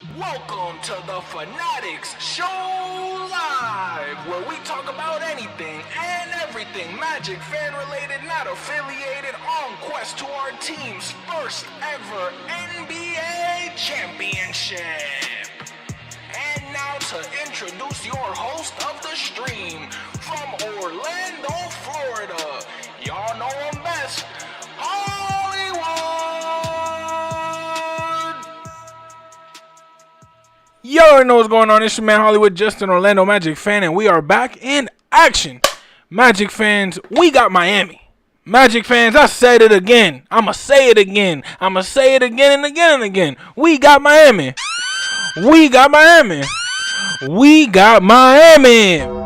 Welcome to the Fannattics Show Live, where we talk about anything and everything Magic fan related, not affiliated, on quest to our team's first ever NBA championship. And now to introduce your host of the stream from Orlando, Florida. Y'all know him best, Hollywood. Yo, already know what's going on. It's your man Hollywood, Justin Orlando Magic fan, and we are back in action. Magic fans, we got Miami. Magic fans, I said it again. I'ma say it again. I'ma say it again and again and again. We got Miami. We got Miami. We got Miami.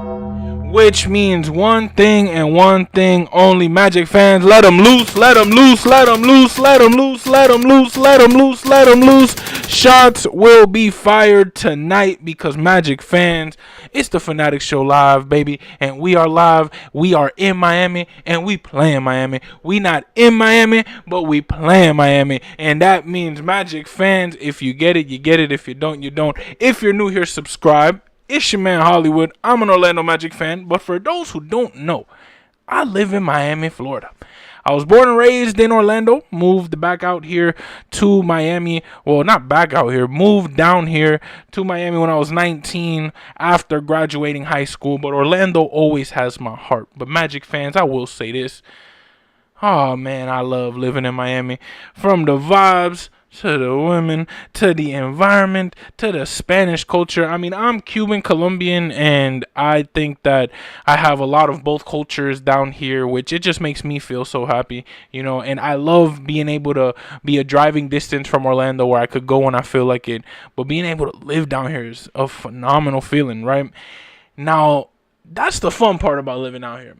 Which means one thing and one thing only. Magic fans, let them loose, let them loose, let them loose, let them loose, let them loose, let them loose, let them loose. Shots will be fired tonight because Magic fans, it's the Fannattics Show Live, baby. And we are live. We are in Miami and we playing Miami. We not in Miami, but we playing Miami. And that means Magic fans, if you get it, you get it. If you don't, you don't. If you're new here, subscribe. It's your man Hollywood. I'm an Orlando Magic fan, but for those who don't know, I live in Miami, Florida. I was born and raised in Orlando, moved back out here to Miami. Well, not back out here, moved down here to Miami when I was 19 after graduating high school. But Orlando always has my heart. But Magic fans, I will say this. Oh, man, I love living in Miami. From the vibes to the women, to the environment, to the Spanish culture. I mean, I'm Cuban, Colombian, and I think that I have a lot of both cultures down here, which it just makes me feel so happy, you know, and I love being able to be a driving distance from Orlando where I could go when I feel like it, but being able to live down here is a phenomenal feeling, right? Now, that's the fun part about living out here.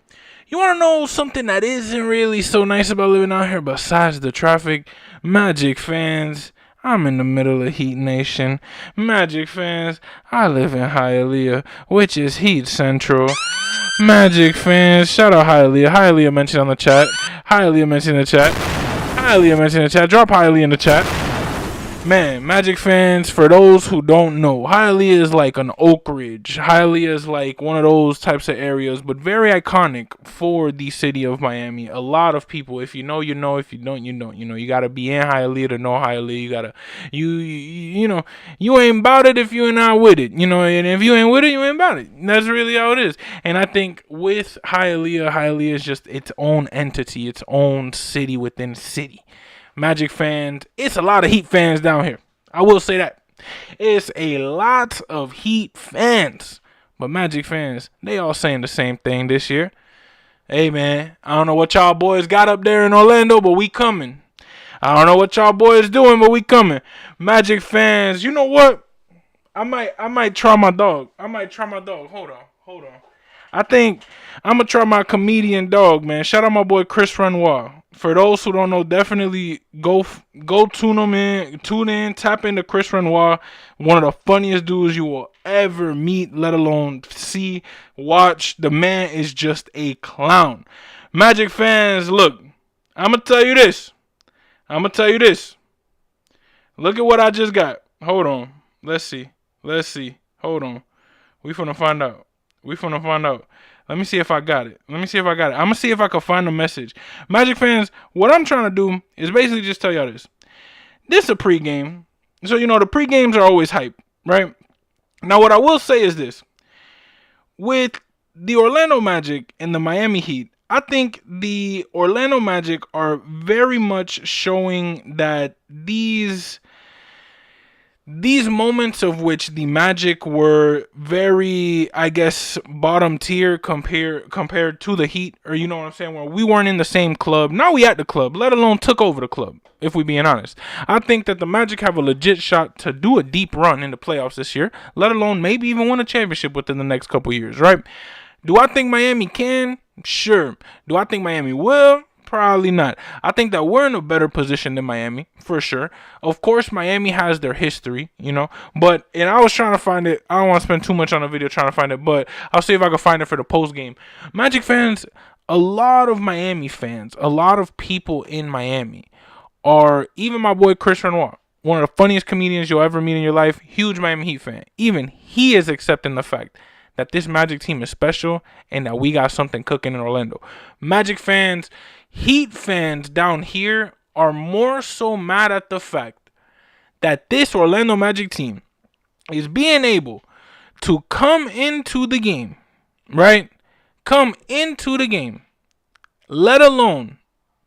You want to know something that isn't really so nice about living out here besides the traffic? Magic fans, I'm in the middle of Heat Nation. Magic fans, I live in Hialeah, which is Heat Central. Magic fans, shout out Hialeah. Hialeah mentioned on the chat. Hialeah mentioned in the chat. Hialeah mentioned in the chat. Drop Hialeah in the chat. Man, Magic fans, for those who don't know, Hialeah is like an Oak Ridge. Hialeah is like one of those types of areas, but very iconic for the city of Miami. A lot of people, if you know, you know. If you don't, you don't. You know, you gotta be in Hialeah to know Hialeah. You gotta, you know, you ain't about it if you ain't not with it. You know, and if you ain't with it, you ain't about it. That's really how it is. And I think with Hialeah, Hialeah is just its own entity, its own city within city. Magic fans, it's a lot of Heat fans down here. I will say that. It's a lot of Heat fans. But Magic fans, they all saying the same thing this year. Hey, man, I don't know what y'all boys got up there in Orlando, but we coming. I don't know what y'all boys doing, but we coming. Magic fans, you know what? I might try my dog. Hold on. I think I'm going to try my comedian dog, man. Shout out my boy Chris Renoir. For those who don't know, definitely go tune in, tap into Chris Renoir. One of the funniest dudes you will ever meet, let alone see, watch. The man is just a clown. Magic fans, look, I'm going to tell you this. Look at what I just got. Hold on. Let's see. Hold on. We finna find out. Let me see if I got it. I'm going to see if I can find the message. Magic fans, what I'm trying to do is basically just tell y'all this. This is a pregame. So, you know, the pregames are always hype, right? Now, what I will say is this. With the Orlando Magic and the Miami Heat, I think the Orlando Magic are very much showing that these moments of which the Magic were very, I guess, bottom tier compared to the Heat, or you know what I'm saying, where we weren't in the same club. Now we at the club, let alone took over the club, if we being honest. I think that the Magic have a legit shot to do a deep run in the playoffs this year, let alone maybe even win a championship within the next couple years, right? Do I think Miami can? Sure. Do I think Miami will? Probably not. I think that we're in a better position than Miami, for sure. Of course, Miami has their history, you know. And I was trying to find it. I don't want to spend too much on the video trying to find it, but I'll see if I can find it for the post game. Magic fans, a lot of Miami fans, a lot of people in Miami are, even my boy Chris Renoir, one of the funniest comedians you'll ever meet in your life, huge Miami Heat fan. Even he is accepting the fact that this Magic team is special and that we got something cooking in Orlando. Magic fans, Heat fans down here are more so mad at the fact that this Orlando Magic team is being able to come into the game, right? Come into the game, let alone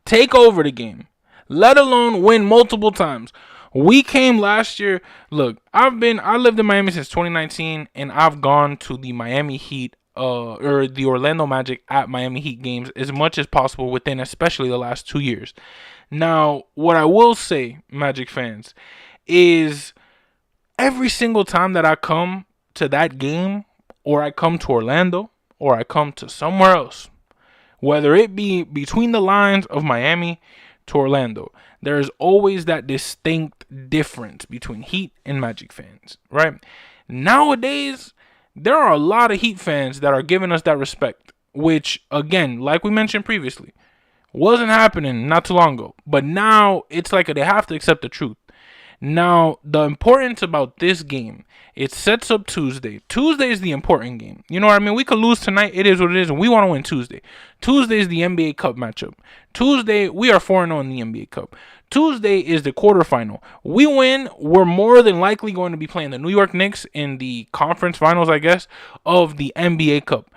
take over the game, let alone win multiple times. We came last year. Look, I lived in Miami since 2019, and I've gone to the Miami Heat or the Orlando Magic at Miami Heat games as much as possible within especially the last 2 years. Now, what I will say, Magic fans, is every single time that I come to that game, or I come to Orlando, or I come to somewhere else, whether it be between the lines of Miami to Orlando, there is always that distinct difference between Heat and Magic fans, right? Nowadays, there are a lot of Heat fans that are giving us that respect, which, again, like we mentioned previously, wasn't happening not too long ago. But now it's like they have to accept the truth. Now, the importance about this game, it sets up Tuesday. Tuesday is the important game. You know what I mean? We could lose tonight. It is what it is, and we want to win Tuesday. Tuesday is the NBA Cup matchup. Tuesday, we are 4-0 in the NBA Cup. Tuesday is the quarterfinal. We win, we're more than likely going to be playing the New York Knicks in the conference finals, I guess, of the NBA Cup.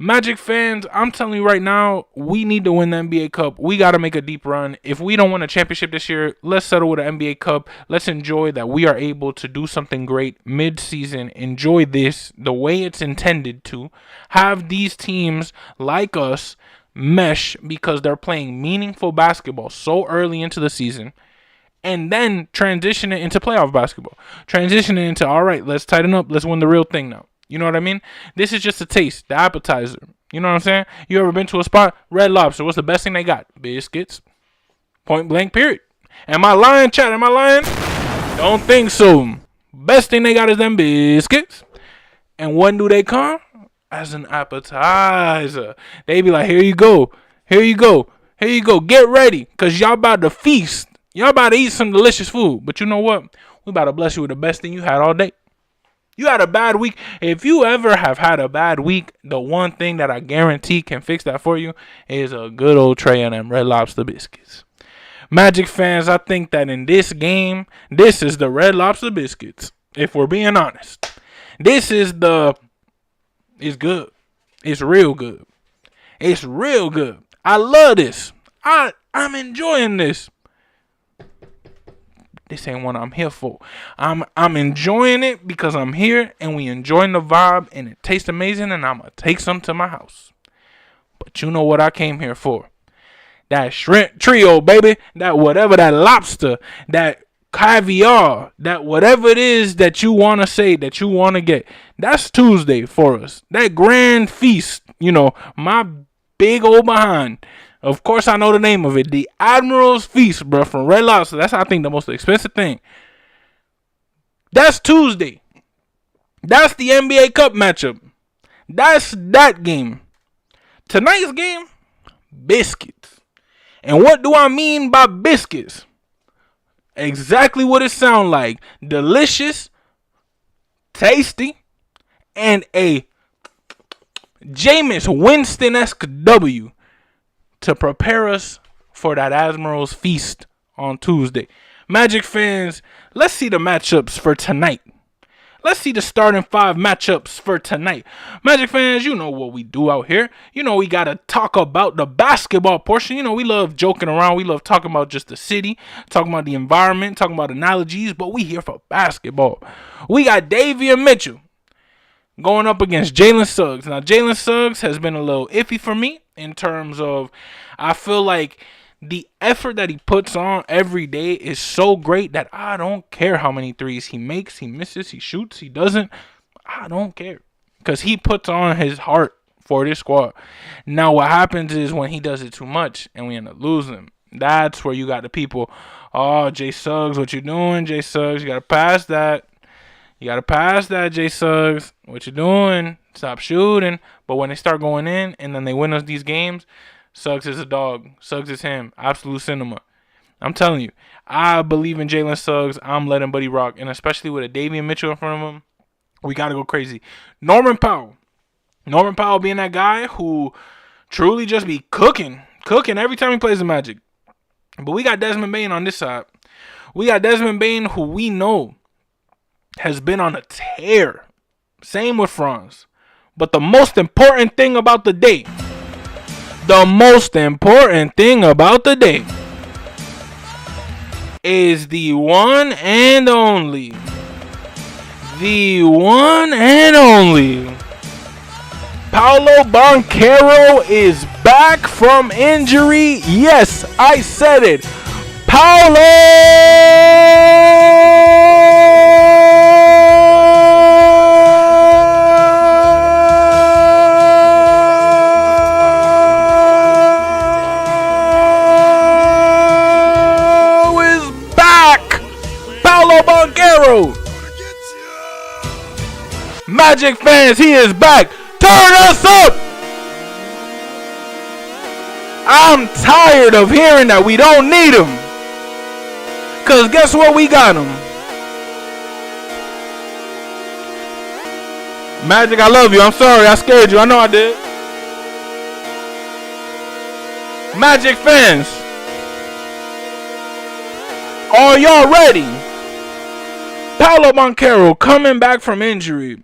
Magic fans, I'm telling you right now, we need to win the NBA Cup. We got to make a deep run. If we don't win a championship this year, let's settle with an NBA Cup. Let's enjoy that we are able to do something great mid-season. Enjoy this the way it's intended to. Have these teams like us mesh because they're playing meaningful basketball so early into the season. And then transition it into playoff basketball. Transition it into, all right, let's tighten up. Let's win the real thing now. You know what I mean? This is just a taste, the appetizer. You know what I'm saying? You ever been to a spot? Red Lobster. What's the best thing they got? Biscuits. Point blank, period. Am I lying, chat? Am I lying? Don't think so. Best thing they got is them biscuits. And when do they come? As an appetizer. They be like, here you go. Here you go. Here you go. Get ready. Because y'all about to feast. Y'all about to eat some delicious food. But you know what? We about to bless you with the best thing you had all day. You had a bad week. If you ever have had a bad week, the one thing that I guarantee can fix that for you is a good old tray of them Red Lobster biscuits. Magic fans, I think that in this game, this is the Red Lobster biscuits. If we're being honest, this is it's good. It's real good. It's real good. I love this. I'm enjoying this. This ain't what I'm here for. I'm enjoying it because I'm here and we enjoying the vibe and it tastes amazing and I'm going to take some to my house. But you know what I came here for? That shrimp trio, baby. That whatever, that lobster, that caviar, that whatever it is that you want to say, that you want to get. That's Tuesday for us. That grand feast, you know, my big old behind. Of course, I know the name of it. The Admiral's Feast, bro, from Red Lobster. That's, I think, the most expensive thing. That's Tuesday. That's the NBA Cup matchup. That's that game. Tonight's game, biscuits. And what do I mean by biscuits? Exactly what it sounds like. Delicious, tasty, and a Jameis Winston-esque W to prepare us for that Admiral's Feast on Tuesday. Magic fans, let's see the matchups for tonight. Let's see the starting 5 matchups for tonight. Magic fans, you know what we do out here. You know we got to talk about the basketball portion. You know we love joking around. We love talking about just the city, talking about the environment, talking about analogies, but we here for basketball. We got Davion Mitchell going up against Jalen Suggs. Now, Jalen Suggs has been a little iffy for me in terms of I feel like the effort that he puts on every day is so great that I don't care how many threes he makes, he misses, he shoots, he doesn't. I don't care because he puts on his heart for this squad. Now, what happens is when he does it too much and we end up losing, that's where you got the people, oh, Jay Suggs, what you doing, Jay Suggs? You got to pass that. You got to pass that, Jay Suggs. What you doing? Stop shooting. But when they start going in and then they win us these games, Suggs is a dog. Suggs is him. Absolute cinema. I'm telling you. I believe in Jalen Suggs. I'm letting Buddy rock. And especially with a Davian Mitchell in front of him, we got to go crazy. Norman Powell. Norman Powell being that guy who truly just be cooking every time he plays the Magic. But we got Desmond Bane on this side. We got Desmond Bane, who we know has been on a tear. Same with Franz. But the most important thing about the day, is the one and only. Paolo Banchero is back from injury. Yes, I said it. Paolo is back. Paolo Banchero. Magic fans, he is back. Turn us up! I'm tired of hearing that we don't need him. Because guess what? We got him. Magic, I love you. I'm sorry. I scared you. I know I did. Magic fans, are y'all ready? Paolo Banchero coming back from injury.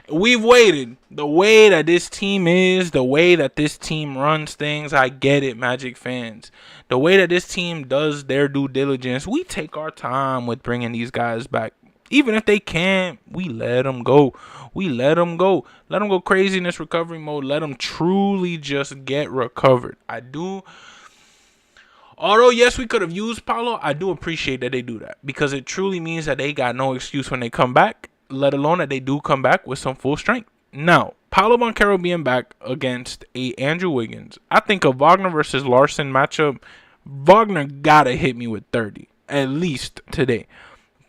We've waited. The way that this team is, the way that this team runs things, I get it, Magic fans. The way that this team does their due diligence, we take our time with bringing these guys back. Even if they can't, we let them go. Let them go crazy in this recovery mode. Let them truly just get recovered. Although, yes, we could have used Paolo, I do appreciate that they do that. Because it truly means that they got no excuse when they come back. Let alone that they do come back with some full strength. Now, Paolo Banchero being back against a Andrew Wiggins, I think a Wagner versus Larson matchup, Wagner gotta hit me with 30 at least today.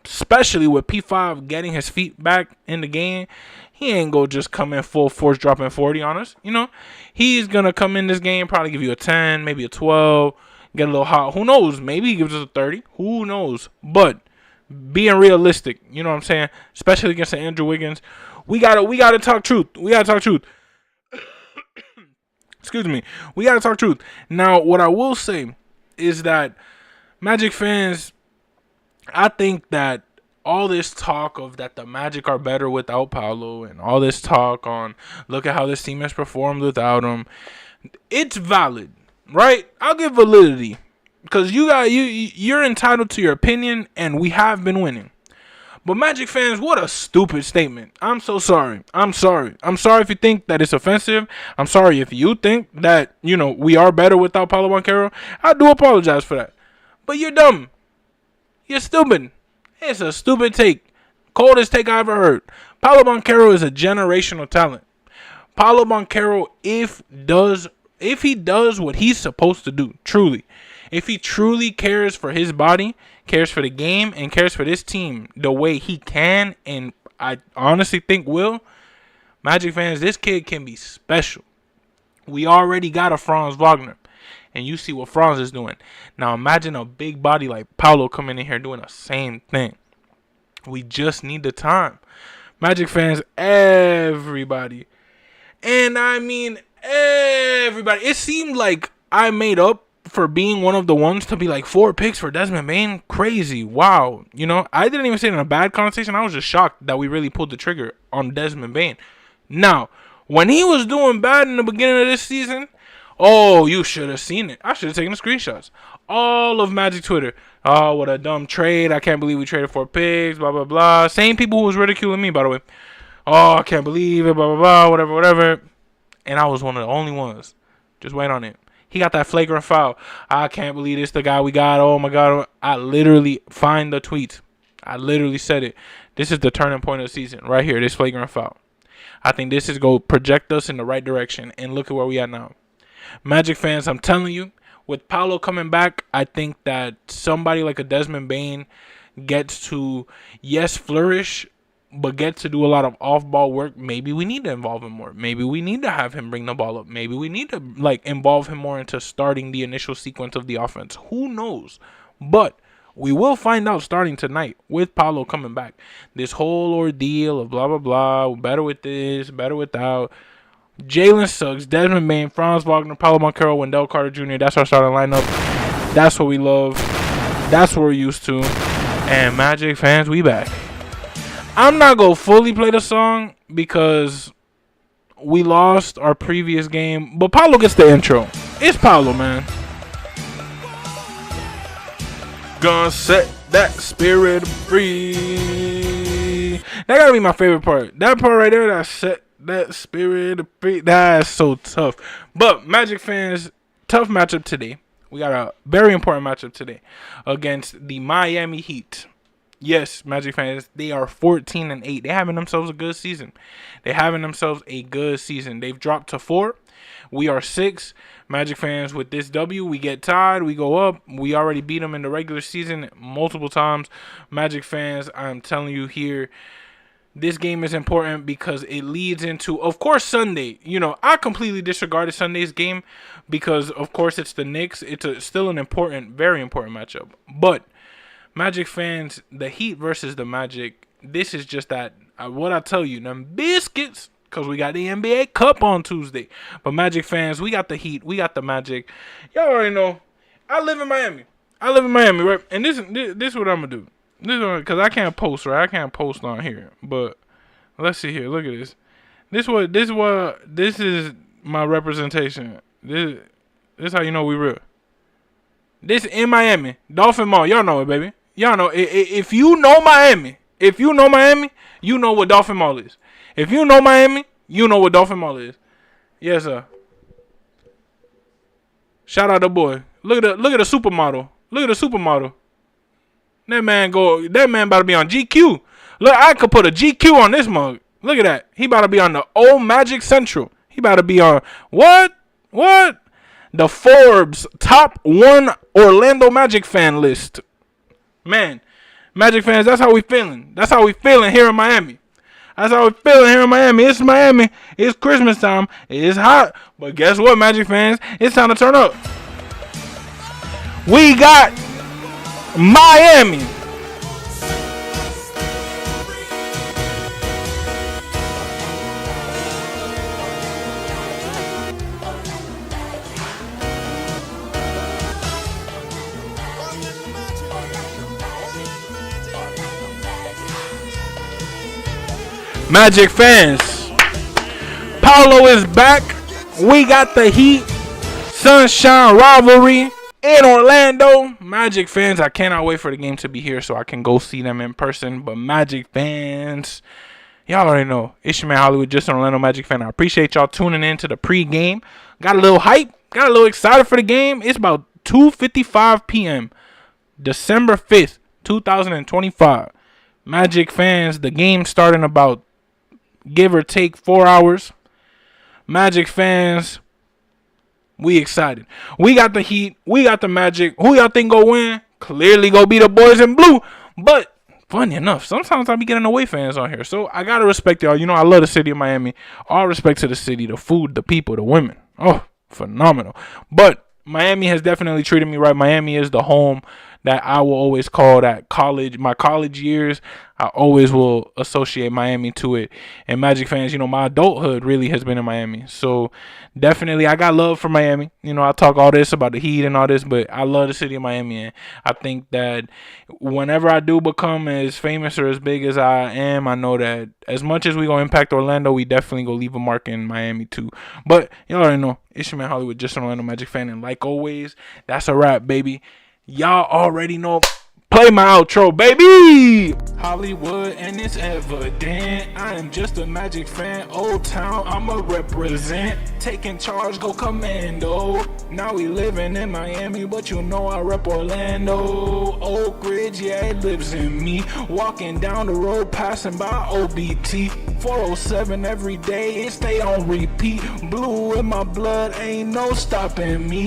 Especially with P5 getting his feet back in the game, he ain't gonna just come in full force dropping 40 on us. You know, he's gonna come in this game probably give you a 10, maybe a 12, get a little hot. Who knows? Maybe he gives us a 30. Who knows? But being realistic, you know what I'm saying? Especially against the Andrew Wiggins, we gotta talk truth. Excuse me. We gotta talk truth. Now, what I will say is that Magic fans, I think that all this talk of that the Magic are better without Paolo, and all this talk on look at how this team has performed without him, it's valid, right? I'll give validity. Because you're entitled to your opinion, and we have been winning. But Magic fans, what a stupid statement. I'm so sorry. I'm sorry if you think that it's offensive. I'm sorry if you think that, we are better without Paolo Banchero. I do apologize for that. But you're dumb. You're stupid. It's a stupid take. Coldest take I ever heard. Paolo Banchero is a generational talent. Paolo Banchero, if he does what he's supposed to do, truly, if he truly cares for his body, cares for the game, and cares for this team the way he can, and I honestly think will, Magic fans, this kid can be special. We already got a Franz Wagner, and you see what Franz is doing. Now imagine a big body like Paolo coming in here doing the same thing. We just need the time. Magic fans, everybody, and I mean everybody, it seemed like I made up for being one of the ones to be like 4 picks for Desmond Bane. Crazy. Wow. I didn't even say it in a bad conversation. I was just shocked that we really pulled the trigger on Desmond Bane. Now, when he was doing bad in the beginning of this season, oh, you should have seen it. I should have taken the screenshots. All of Magic Twitter. Oh, what a dumb trade. I can't believe we traded 4 picks. Blah, blah, blah. Same people who was ridiculing me, by the way. Oh, I can't believe it. Blah, blah, blah. Whatever. And I was one of the only ones. Just wait on it. He got that flagrant foul. I can't believe this the guy we got. Oh, my God. I literally find the tweets. I literally said it. This is the turning point of the season right here, this flagrant foul. I think this is going to project us in the right direction. And look at where we at now. Magic fans, I'm telling you, with Paolo coming back, I think that somebody like a Desmond Bane gets to, yes, flourish, but get to do a lot of off-ball work. Maybe we need to involve him more. Maybe we need to have him bring the ball up. Maybe we need to involve him more into starting the initial sequence of the offense. Who knows? But we will find out starting tonight with Paolo coming back. This whole ordeal of blah, blah, blah, better with this, better without. Jalen Suggs, Desmond Bain, Franz Wagner, Paulo Banchero, Wendell Carter Jr. That's our starting lineup. That's what we love. That's what we're used to. And Magic fans, we back. I'm not going to fully play the song because we lost our previous game. But Paulo gets the intro. It's Paulo, man. Gonna set that spirit free. That gotta be my favorite part. That part right there, that set that spirit free. That's so tough. But Magic fans, tough matchup today. We got a very important matchup today against the Miami Heat. Yes, Magic fans, they are 14-8. They're having themselves a good season. They've dropped to 4. We are 6. Magic fans, with this W, we get tied. We go up. We already beat them in the regular season multiple times. Magic fans, I'm telling you here, this game is important because it leads into, of course, Sunday. You know, I completely disregarded Sunday's game because, of course, it's the Knicks. It's still an important, very important matchup. But Magic fans, the Heat versus the Magic, this is just that, what I tell you, them biscuits, because we got the NBA Cup on Tuesday. But Magic fans, we got the Heat, we got the Magic. Y'all already know, I live in Miami, right? And this is what I'm going to do. Because I can't post, right? I can't post on here. But let's see here. Look at this. This is my representation. This how you know we real. This in Miami. Dolphin Mall. Y'all know it, baby. Y'all know. If you know Miami, you know what Dolphin Mall is. If you know Miami, you know what Dolphin Mall is. Yes, sir. Shout out the boy. Look at the supermodel. That man about to be on GQ. Look, I could put a GQ on this mug. Look at that. He about to be on the old Magic Central. He about to be on what? The Forbes top 1 Orlando Magic fan list. Man, Magic fans, that's how we feeling. Here in Miami. It's Miami. It's Christmas time. It's hot. But guess what, Magic fans? It's time to turn up. We got Miami. Magic fans, Paulo is back. We got the Heat Sunshine rivalry in Orlando. Magic fans, I cannot wait for the game to be here so I can go see them in person. But Magic fans, y'all already know. It's your man Hollywood, just an Orlando Magic fan. I appreciate y'all tuning in to the pregame. Got a little hype. Got a little excited for the game. It's about 2:55 p.m. December 5th, 2025. Magic fans, the game starting about give or take 4 hours. Magic fans, we excited. We got the Heat. We got the Magic. Who y'all think go win? Clearly go be the boys in blue. But funny enough, sometimes I be getting away fans on here. So I got to respect y'all. You know, I love the city of Miami. All respect to the city, the food, the people, the women. Oh, phenomenal. But Miami has definitely treated me right. Miami is the home that I will always call that college. My college years, I always will associate Miami to it. And Magic fans, you know, my adulthood really has been in Miami. So definitely I got love for Miami. You know, I talk all this about the Heat and all this, but I love the city of Miami. And I think that whenever I do become as famous or as big as I am, I know that as much as we going to impact Orlando, we definitely going to leave a mark in Miami too. But y'all already know, it's your man Hollywood, just an Orlando Magic fan. And like always, that's a wrap, baby. Y'all already know. Play my outro, baby. Hollywood, and it's evident. I am just a Magic fan. Old Town, I'ma represent. Taking charge, go commando. Now we living in Miami, but you know I rep Orlando. Oak Ridge, yeah, it lives in me. Walking down the road, passing by OBT. 407 every day, it stay on repeat. Blue in my blood, ain't no stopping me.